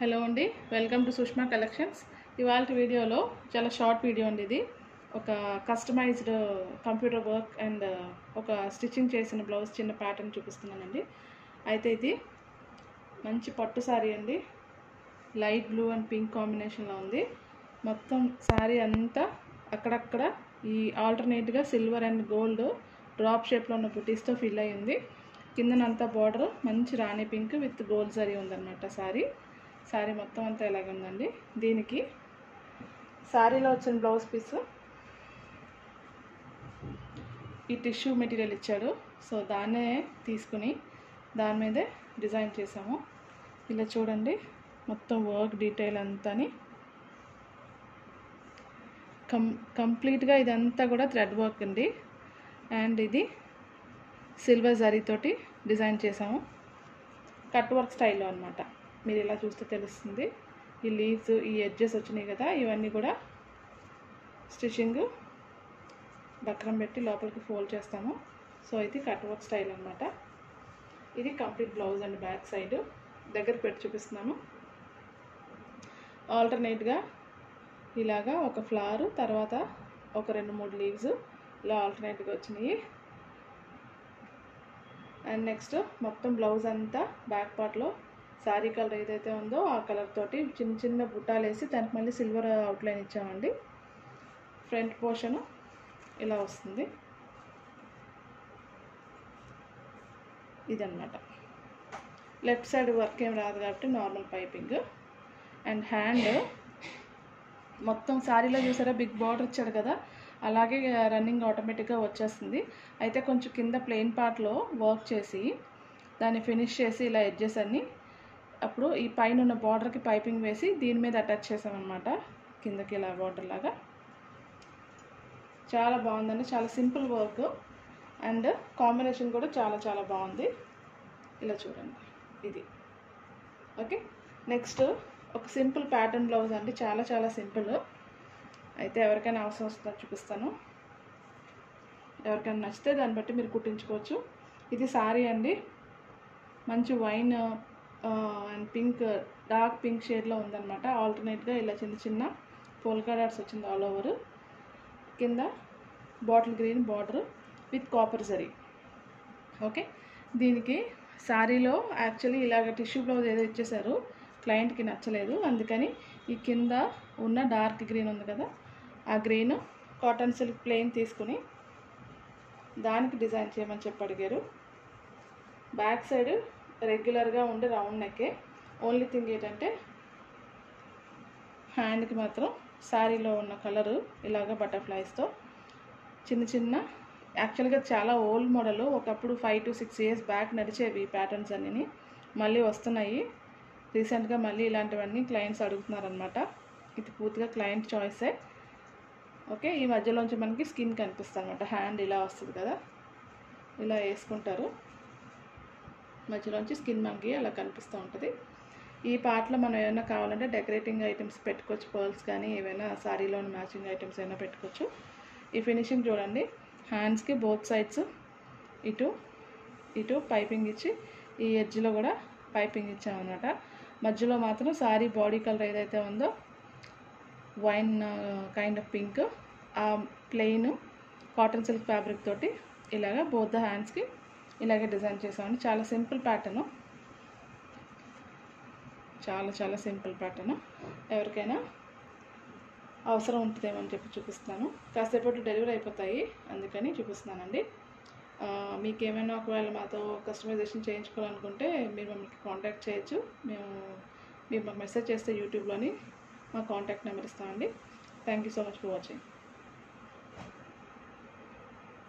Hello అండి, welcome to Sushma collections. ఇవాళ వీడియోలో చాలా షార్ట్ వీడియో అండి. ఇది ఒక కస్టమైజ్డ్ కంప్యూటర్ వర్క్ అండ్ ఒక స్టిచ్చింగ్ చేసిన బ్లౌజ్ చిన్న ప్యాటర్న్ చూపిస్తున్నానండి. అయితే ఇది మంచి పట్టు శారీ అండి. లైట్ బ్లూ అండ్ పింక్ కాంబినేషన్లో ఉంది. మొత్తం శారీ అంతా అక్కడక్కడ ఈ ఆల్టర్నేట్గా సిల్వర్ అండ్ గోల్డ్ డ్రాప్ షేప్లో ఉన్న బుటీస్తో ఫిల్ అయ్యి ఉంది. కిందనంతా బార్డర్ మంచి రాణి పింక్ విత్ గోల్డ్ జరీ ఉందన్నమాట. శారీ మొత్తం అంతా ఇలాగే ఉందండి. దీనికి శారీలో వచ్చిన బ్లౌజ్ పీస్ ఈ టిష్యూ మెటీరియల్ ఇచ్చాడు. సో దాన్నే తీసుకుని దాని మీదే డిజైన్ చేసాము. ఇలా చూడండి, మొత్తం వర్క్ డీటెయిల్ అంతాని కంప్లీట్గా ఇదంతా కూడా థ్రెడ్ వర్క్ అండి. అండ్ ఇది సిల్వర్ జరీతోటి డిజైన్ చేసాము, కట్ వర్క్ స్టైల్లో అనమాట. మీరు ఇలా చూస్తే తెలుస్తుంది. ఈ లీవ్స్, ఈ ఎడ్జెస్ వచ్చినాయి కదా, ఇవన్నీ కూడా స్టిచ్చింగ్ బక్రం పెట్టి లోపలికి ఫోల్డ్ చేస్తాము. సో ఇది కట్ వర్క్ స్టైల్ అనమాట. ఇది complete blouse and back side దగ్గర పెట్టి చూపిస్తున్నాము. ఆల్టర్నేట్గా ఇలాగా ఒక ఫ్లవర్, తర్వాత ఒక 2-3 లీవ్స్ ఇలా ఆల్టర్నేట్గా వచ్చినాయి. అండ్ నెక్స్ట్ మొత్తం బ్లౌజ్ అంతా బ్యాక్ పార్ట్లో శారీ కలర్ ఏదైతే ఉందో ఆ కలర్ తోటి చిన్న చిన్న బుట్టాలు వేసి దానికి మళ్ళీ సిల్వర్ అవుట్లైన్ ఇచ్చామండి. ఫ్రంట్ పోర్షన్ ఇలా వస్తుంది. ఇదన్నమాట. లెఫ్ట్ సైడ్ వర్క్ ఏం రాదు కాబట్టి నార్మల్ పైపింగ్. అండ్ హ్యాండ్ మొత్తం శారీలో చూసారా బిగ్ బార్డర్ ఇచ్చాడు కదా, అలాగే రన్నింగ్ ఆటోమేటిక్గా వచ్చేస్తుంది. అయితే కొంచెం కింద ప్లెయిన్ పార్ట్లో వర్క్ చేసి దాన్ని ఫినిష్ చేసి ఇలా ఎడ్జెస్ అన్ని అప్పుడు ఈ పైన ఉన్న బార్డర్కి పైపింగ్ వేసి దీని మీద అటాచ్ చేసామన్నమాట. కిందకి ఇలా బార్డర్ లాగా చాలా బాగుందండి. చాలా సింపుల్ వర్క్ అండ్ కాంబినేషన్ కూడా చాలా బాగుంది. ఇలా చూడండి, ఇది ఓకే. నెక్స్ట్ ఒక సింపుల్ ప్యాటర్న్ బ్లౌజ్ అండి, చాలా సింపుల్. అయితే ఎవరికైనా అవసరం వస్తుందో చూపిస్తాను. ఎవరికైనా నచ్చితే దాన్ని బట్టి మీరు కుట్టించుకోవచ్చు. ఇది శారీ అండి, మంచి wine and pink, dark pink షేడ్లో ఉందన్నమాట. ఆల్టర్నేట్గా ఇలా చిన్న పోల్కా డాట్స్ వచ్చింది ఆల్ ఓవర్. కింద bottle green border with copper zari. Okay, దీనికి శారీలో యాక్చువల్లీ ఇలాగ టిష్యూ బ్లౌజ్ ఏదో ఇచ్చేసారు, క్లయింట్కి నచ్చలేదు. అందుకని ఈ కింద ఉన్న డార్క్ గ్రీన్ ఉంది కదా, ఆ గ్రీన్ కాటన్ సిల్క్ ప్లెయిన్ తీసుకుని దానికి డిజైన్ చేయమని చెప్పి అడిగారు. బ్యాక్ సైడ్ రెగ్యులర్గా ఉండే రౌండ్ నెక్కే. ఓన్లీ థింగ్ ఏంటంటే హ్యాండ్కి మాత్రం శారీలో ఉన్న కలరు ఇలాగ బటర్ఫ్లైస్తో చిన్న యాక్చువల్గా చాలా ఓల్డ్ మోడల్. ఒకప్పుడు 5 to 6 years బ్యాక్ నడిచేవి ప్యాటర్న్స్ అన్నీ, మళ్ళీ వస్తున్నాయి రీసెంట్గా. మళ్ళీ ఇలాంటివన్నీ క్లయింట్స్ అడుగుతున్నారనమాట. ఇది పూర్తిగా క్లయింట్ చాయిసే. ఓకే, ఈ మధ్యలోంచి మనకి స్కిన్ కనిపిస్తుంది అనమాట. హ్యాండ్ ఇలా వస్తుంది కదా, ఇలా వేసుకుంటారు, మధ్యలోంచి స్కిన్ మనకి అలా కనిపిస్తూ ఉంటుంది. ఈ పార్ట్లో మనం ఏమైనా కావాలంటే డెకరేటింగ్ ఐటమ్స్ పెట్టుకోవచ్చు, పర్ల్స్ కానీ ఏవైనా శారీలోని మ్యాచింగ్ ఐటమ్స్ ఏమైనా పెట్టుకోవచ్చు. ఈ ఫినిషింగ్ చూడండి, హ్యాండ్స్కి బోత్ సైడ్స్ ఇటు పైపింగ్ ఇచ్చి ఈ ఎడ్జ్లో కూడా పైపింగ్ ఇచ్చామన్నమాట. మధ్యలో మాత్రం శారీ బాడీ కలర్ ఏదైతే ఉందో వైన్ కైండ్ ఆఫ్ పింక్, ఆ ప్లెయిన్ కాటన్ సిల్క్ ఫ్యాబ్రిక్ తోటి ఇలాగ బోత్ ద హ్యాండ్స్కి ఇలాగే డిజైన్ చేసామండి. చాలా సింపుల్ ప్యాటర్ను, చాలా సింపుల్ ప్యాటర్ను. ఎవరికైనా అవసరం ఉంటుందేమో అని చెప్పి చూపిస్తున్నాను. కాసేపట్లో డెలివరీ అయిపోతాయి, అందుకని చూపిస్తున్నానండి. మీకు ఏమైనా ఒకవేళ మాతో కస్టమైజేషన్ చేయించుకోవాలనుకుంటే మీరు మమ్మల్ని కాంటాక్ట్ చేయొచ్చు. మీరు మాకు మెసేజ్ చేస్తే యూట్యూబ్లోని మా కాంటాక్ట్ నెంబర్ ఇస్తామండి. Thank you so much for watching.